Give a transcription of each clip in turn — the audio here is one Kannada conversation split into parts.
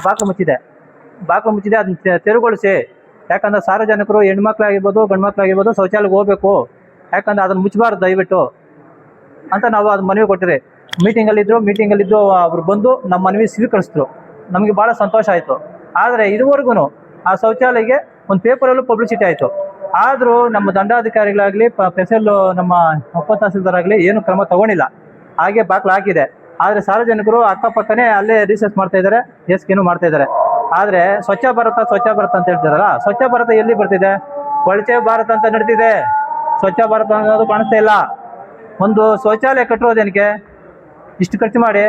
ಬಾಗಿಲು ಮುಚ್ಚಿದೆ ಅದನ್ನ ತೆರವುಗೊಳಿಸಿ. ಯಾಕಂದ್ರೆ ಸಾರ್ವಜನಿಕರು ಹೆಣ್ಮಕ್ಳಾಗಿರ್ಬೋದು ಗಂಡು ಮಕ್ಳಾಗಿರ್ಬೋದು ಶೌಚಾಲಯಕ್ಕೆ ಹೋಗ್ಬೇಕು, ಯಾಕಂದ್ರೆ ಅದನ್ನು ಮುಚ್ಚಬಾರ್ದು ದಯವಿಟ್ಟು ಅಂತ ನಾವು ಅದು ಮನವಿ ಕೊಟ್ಟಿರಿ. ಮೀಟಿಂಗಲ್ಲಿದ್ದು ಅವರು ಬಂದು ನಮ್ಮ ಮನವಿ ಸ್ವೀಕರಿಸಿದ್ರು. ನಮಗೆ ಭಾಳ ಸಂತೋಷ ಆಯಿತು. ಆದರೆ ಇದುವರೆಗೂ ಆ ಶೌಚಾಲಯಕ್ಕೆ ಒಂದು ಪೇಪರಲ್ಲೂ ಪಬ್ಲಿಸಿಟಿ ಆಯಿತು. ಆದರೂ ನಮ್ಮ ದಂಡಾಧಿಕಾರಿಗಳಾಗಲಿ ಸ್ಪೆಷಲ್ ನಮ್ಮ ಉಪ ತಹಸೀಲ್ದಾರಾಗಲಿ ಏನು ಕ್ರಮ ತಗೊಂಡಿಲ್ಲ. ಹಾಗೆ ಬಾಗಿಲು ಹಾಕಿದೆ. ಆದರೆ ಸಾರ್ವಜನಿಕರು ಅಕ್ಕಪಕ್ಕನೇ ಅಲ್ಲೇ ರಿಸರ್ಚ್ ಮಾಡ್ತಾ ಇದ್ದಾರೆ, ಎಸ್ಕೇನು ಮಾಡ್ತಾ ಇದ್ದಾರೆ. ಆದರೆ ಸ್ವಚ್ಛ ಭಾರತ ಅಂತ ಹೇಳ್ತಾರಲ್ಲ, ಸ್ವಚ್ಛ ಭಾರತ ಎಲ್ಲಿ ಬರ್ತಿದೆ? ಕೊಳಚೆ ಭಾರತ ಅಂತ ನಡೀತಿದೆ. ಸ್ವಚ್ಛ ಭಾರತ ಅನ್ನೋದು ಕಾಣಿಸ್ತಾ ಇಲ್ಲ. ಒಂದು ಶೌಚಾಲಯ ಕಟ್ಟಿರೋದೇನಕ್ಕೆ ಇಷ್ಟು ಖರ್ಚು ಮಾಡಿ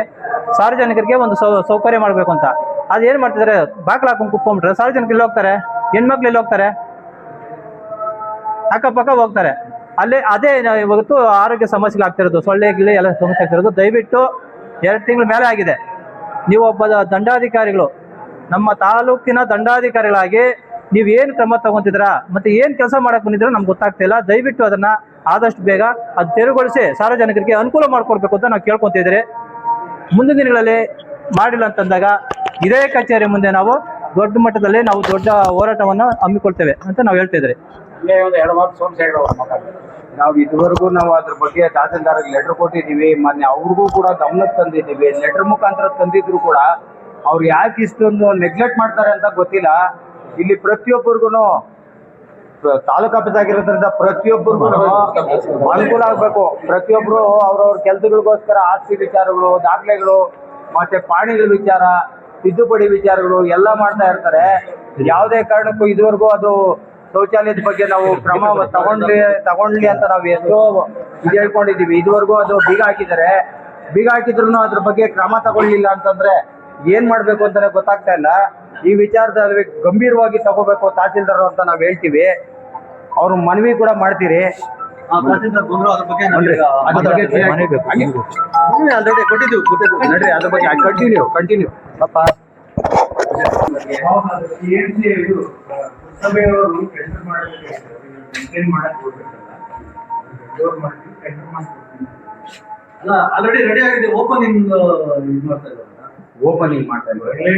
ಸಾರ್ವಜನಿಕರಿಗೆ ಒಂದು ಸೌಕರ್ಯ ಮಾಡಬೇಕು ಅಂತ. ಅದೇನು ಮಾಡ್ತಿದ್ದಾರೆ? ಬಾಗಿಲು ಹಾಕೊಂಡು ಕುತ್ಕೊಂಡ್ಬಿಟ್ರೆ ಸಾರ್ವಜನಿಕರು ಎಲ್ಲಿ ಹೋಗ್ತಾರೆ? ಹೆಣ್ಮಕ್ಳು ಎಲ್ಲಿ ಹೋಗ್ತಾರೆ? ಅಕ್ಕಪಕ್ಕ ಹೋಗ್ತಾರೆ. ಅದೇ ಇವತ್ತು ಆರೋಗ್ಯ ಸಮಸ್ಯೆಗಳು ಆಗ್ತಿರೋದು, ಸೊಳ್ಳೆಗಿಲ್ಲಿ ಎಲ್ಲ ಸಮಸ್ಯೆ ಆಗ್ತಿರೋದು. ದಯವಿಟ್ಟು 2 ತಿಂಗಳ ಮೇಲೆ ಆಗಿದೆ. ನೀವು ಒಬ್ಬ ದಂಡಾಧಿಕಾರಿಗಳು, ನಮ್ಮ ತಾಲೂಕಿನ ದಂಡಾಧಿಕಾರಿಗಳಾಗಿ ನೀವೇನು ಕ್ರಮ ತಗೊಂತಿದ್ದೀರಾ ಮತ್ತು ಏನು ಕೆಲಸ ಮಾಡಕ್ಕೆ ಬಂದಿದ್ದೀರಾ ನಮ್ಗೆ ಗೊತ್ತಾಗ್ತಿಲ್ಲ. ದಯವಿಟ್ಟು ಅದನ್ನು ಆದಷ್ಟು ಬೇಗ ಅದು ತೆರವುಗೊಳಿಸಿ ಸಾರ್ವಜನಿಕರಿಗೆ ಅನುಕೂಲ ಮಾಡಿಕೊಡ್ಬೇಕು ಅಂತ ನಾವು ಕೇಳ್ಕೊತಿದ್ದೀರಿ. ಮುಂದಿನ ದಿನಗಳಲ್ಲಿ ಮಾಡಿಲ್ಲ ಅಂತಂದಾಗ ಇದೇ ಕಚೇರಿ ಮುಂದೆ ನಾವು ದೊಡ್ಡ ಮಟ್ಟದಲ್ಲಿ ನಾವು ದೊಡ್ಡ ಹೋರಾಟವನ್ನು ಹಮ್ಮಿಕೊಳ್ತೇವೆ ಅಂತ ನಾವು ಹೇಳ್ತಿದ್ರಿ. ನಾವು ಇದುವರೆಗೂ ಅದ್ರ ಬಗ್ಗೆ ತಹಸೀಲ್ದಾರ್ಗೆ ಲೆಟರ್ ಕೊಟ್ಟಿದ್ದೀವಿ. ಮೊನ್ನೆ ಅವ್ರಿಗೂ ಕೂಡ ಗಮನಕ್ಕೆ ತಂದಿದ್ದೀವಿ. ಲೆಟರ್ ಮುಖಾಂತರ ತಂದಿದ್ರು ಕೂಡ ಅವ್ರು ಯಾಕೆ ಇಷ್ಟೊಂದು ನೆಗ್ಲೆಕ್ಟ್ ಮಾಡ್ತಾರೆ ಅಂತ ಗೊತ್ತಿಲ್ಲ. ಇಲ್ಲಿ ಪ್ರತಿಯೊಬ್ಬರಿಗೂ ತಾಲೂಕು ಆಫೀಸ್ ಆಗಿರೋದ್ರಿಂದ ಪ್ರತಿಯೊಬ್ಬರಿಗೂ ಅನುಕೂಲ ಆಗಬೇಕು. ಪ್ರತಿಯೊಬ್ಬರು ಅವ್ರವ್ರ ಕೆಲಸಗಳಿಗೋಸ್ಕರ ಆಸ್ತಿ ವಿಚಾರಗಳು, ದಾಖಲೆಗಳು, ಮತ್ತೆ ಪಾಣಿಗಳ ವಿಚಾರ, ತಿದ್ದುಪಡಿ ವಿಚಾರಗಳು ಎಲ್ಲ ಮಾಡ್ತಾ ಇರ್ತಾರೆ. ಯಾವುದೇ ಕಾರಣಕ್ಕೂ ಇದುವರೆಗೂ ಅದು ಶೌಚಾಲಯದ ಬಗ್ಗೆ ನಾವು ಕ್ರಮ ತಗೊಂಡ್ಲಿ ಅಂತ ನಾವು ಎಷ್ಟೋ ಇದು ಹೇಳ್ಕೊಂಡಿದ್ದೀವಿ. ಇದುವರೆಗೂ ಅದು ಬೀಗ ಹಾಕಿದ್ದಾರೆ. ಬೀಗ ಹಾಕಿದ್ರು ಅದ್ರ ಬಗ್ಗೆ ಕ್ರಮ ತಗೊಳ್ಳಿಲ್ಲ ಅಂತಂದ್ರೆ ಏನ್ ಮಾಡ್ಬೇಕು ಅಂತಾನೆ ಗೊತ್ತಾಗ್ತಾ ಇಲ್ಲ. ಈ ವಿಚಾರದಲ್ಲಿ ಗಂಭೀರವಾಗಿ ತಗೋಬೇಕು ತಹಸೀಲ್ದಾರ್ ಅಂತ ನಾವು ಹೇಳ್ತೀವಿ. ಅವ್ರು ಮನವಿ ಕೂಡ ಮಾಡ್ತೀರಿ. ಆಲ್ರೆಡಿ ಕೊಟ್ಟಿದ್ದೀವಿ ನೋಡ್ರಿ, ಅದ್ರ ಬಗ್ಗೆ ಕಂಟಿನ್ಯೂ ಸಭೆಯವರು ಟೆಂಡರ್ ಆಲ್ರೆಡಿ ರೆಡಿ ಆಗಿದೆ. ಓಪನಿಂಗ್ ಮಾಡ್ತಾ ಇದ್ದಾರೆ.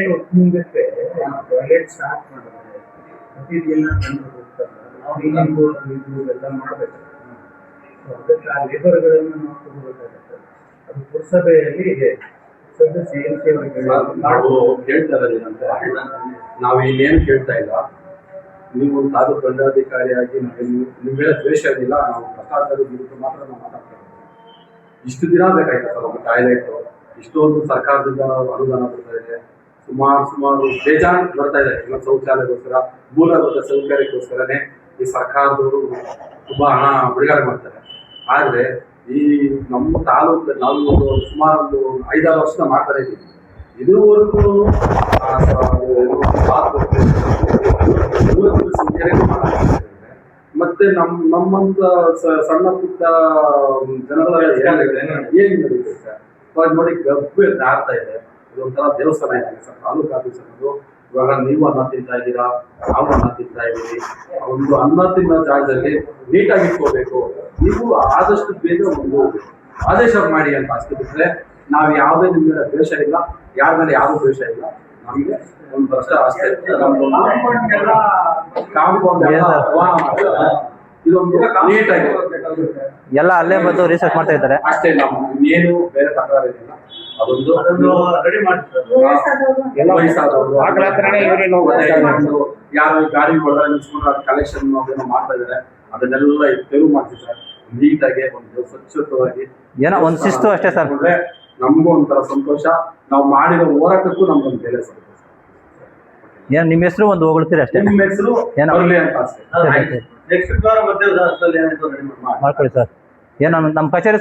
ಟಾಯ್ಲೆಟ್ ಸ್ಟಾರ್ಟ್ ಮಾಡಿದ್ರೆ ಪ್ರತಿದಿನ ಎಲ್ಲ ಮಾಡಬೇಕು. ಅದಕ್ಕೆ ಆ ಲೇಬರ್ಗಳನ್ನು ನಾವು ತಗೋಬೇಕಾಗುತ್ತೆ. ಅದು ಪುರಸಭೆಯಲ್ಲಿ ಇದೆ. ನಾವು ಕೇಳ್ತಾ ಇರೋದೇನಂದ್ರೆ, ನಾವು ಇನ್ನೇನು ಕೇಳ್ತಾ ಇಲ್ಲ. ನೀವು ತಾಲೂಕು ದಂಡಾಧಿಕಾರಿಯಾಗಿ ನಿಮ್ಮೆಲ್ಲ ದ್ವೇಷ ಇರಲಿಲ್ಲ. ನಾವು ಭ್ರಷ್ಟಾಚಾರದ ವಿರುದ್ಧ ಮಾತ್ರ ನಾವು ಮಾತಾಡ್ತಾ ಇದ್ದೀವಿ. ಇಷ್ಟು ದಿನ ಬೇಕಾಯ್ತು ಸರ್ ಒಂದು ಟಾಯ್ಲೆಟ್. ಇಷ್ಟೊಂದು ಸರ್ಕಾರದಿಂದ ಅನುದಾನ ಬರ್ತಾ ಇದೆ. ಸುಮಾರು ಬೇಜಾರು ಬರ್ತಾ ಇದೆ. ಎಲ್ಲ ಶೌಚಾಲಯಕ್ಕೋಸ್ಕರ, ಮೂಲಭೂತ ಸೌಕರ್ಯಕ್ಕೋಸ್ಕರನೇ ಈ ಸರ್ಕಾರದವರು ತುಂಬಾ ಹಣ ಬಿಡುಗಡೆ ಮಾಡ್ತಾರೆ. ಆದರೆ ಈ ನಮ್ಮ ತಾಲೂಕು ನಾವು ಸುಮಾರು ಒಂದು 5-6 ವರ್ಷದ ಮಾಡ್ತಾ ಇದ್ದೀವಿ. ಇದುವರೆಗೂ ಮತ್ತೆ ನಮ್ಮಂತ ಸಣ್ಣ ಪುಟ್ಟ ಜನಗಳ ಏನ್ ನಡೀತದೆ ನೋಡಿ, ಗಬ್ಬು ಆಡ್ತಾ ಇದೆ. ಇದೊಂಥರ ದೇವಸ್ಥಾನ ಇದೆ ಸರ್ ತಾಲೂಕು ಆಫೀಸ್ ಅನ್ನೋದು. ಇವಾಗ ನೀವು ಅನ್ನ ತಿಂತಾ ಇದ್ದೀರಾ, ನಾವು ಅನ್ನ ತಿಂತಾ ಇದ್ದೀವಿ. ಒಂದು ಅನ್ನ ತಿನ್ನೋ ಜಾಗದಲ್ಲಿ ನೀಟಾಗಿ ಇಟ್ಕೋಬೇಕು. ನೀವು ಆದಷ್ಟು ಬೇಗ ಒಂದು ಆದೇಶ ಮಾಡಿ ಅಂತ ಅಷ್ಟೇ ಬಿಟ್ಟರೆ ನಾವು ಯಾವುದೇ ನಿಮ್ಮ ಮೇಲೆ ದ್ವೇಷ ಇಲ್ಲ, ಯಾರ ಮೇಲೆ ಯಾರೂ ದ್ವೇಷ ಇಲ್ಲ. ನಮಗೆ ಒಂದು ಭ್ರಷ್ಟ ಅಷ್ಟೇ. ಕಾಂಪೌಂಡ್ ಇದೊಂದು ನೀಟಾಗಿ ಎಲ್ಲ ಅಲ್ಲೇ ಬಂದು ರಿಸರ್ಚ್ ಮಾಡ್ತಾ ಇದ್ದಾರೆ ಅಷ್ಟೇ. ನಾವು ಏನು ಬೇರೆ ತಕರಾರಿಲ್ಲ. ಅದೊಂದು ರೆಡಿ ಮಾಡ್ತಾರೆ. ಯಾರು ಗಾಡಿ ನಿಲ್ಸ್ಕೊಂಡು ಕಲೆಕ್ಷನ್ ಅದೇನೋ ಮಾಡ್ತಾ ಇದ್ದಾರೆ. ಅದನ್ನೆಲ್ಲ ತೆರವು ಮಾಡ್ತಿದ್ದಾರೆ ನೀಟಾಗಿ, ಒಂದು ಸ್ವಚ್ಛತವಾಗಿ. ಏನೋ ಒಂದು ಶಿಸ್ತು ಅಷ್ಟೇ ಸರ್. ನಮಗೂ ಒಂಥರ ಸಂತೋಷ. ನಾವು ಮಾಡಿರೋ ಹೋರಾಟಕ್ಕೂ ನಮ್ಗೊಂದು ಬೆಲೆ ಸಂತೋಷ. ಏನು ನಿಮ್ಮ ಹೆಸರು ಒಂದು ಹೊಗಳ್ತೀರಿ ಅಷ್ಟೇ. ನಿಮ್ಮ ಹೆಸರು ಏನೋ ಅಂತ ಅಷ್ಟೇ. ಮಾಡ್ಕೊಳ್ಳಿ ಸರ್. ಏನೋ ನಮ್ಮ ಕಚೇರಿ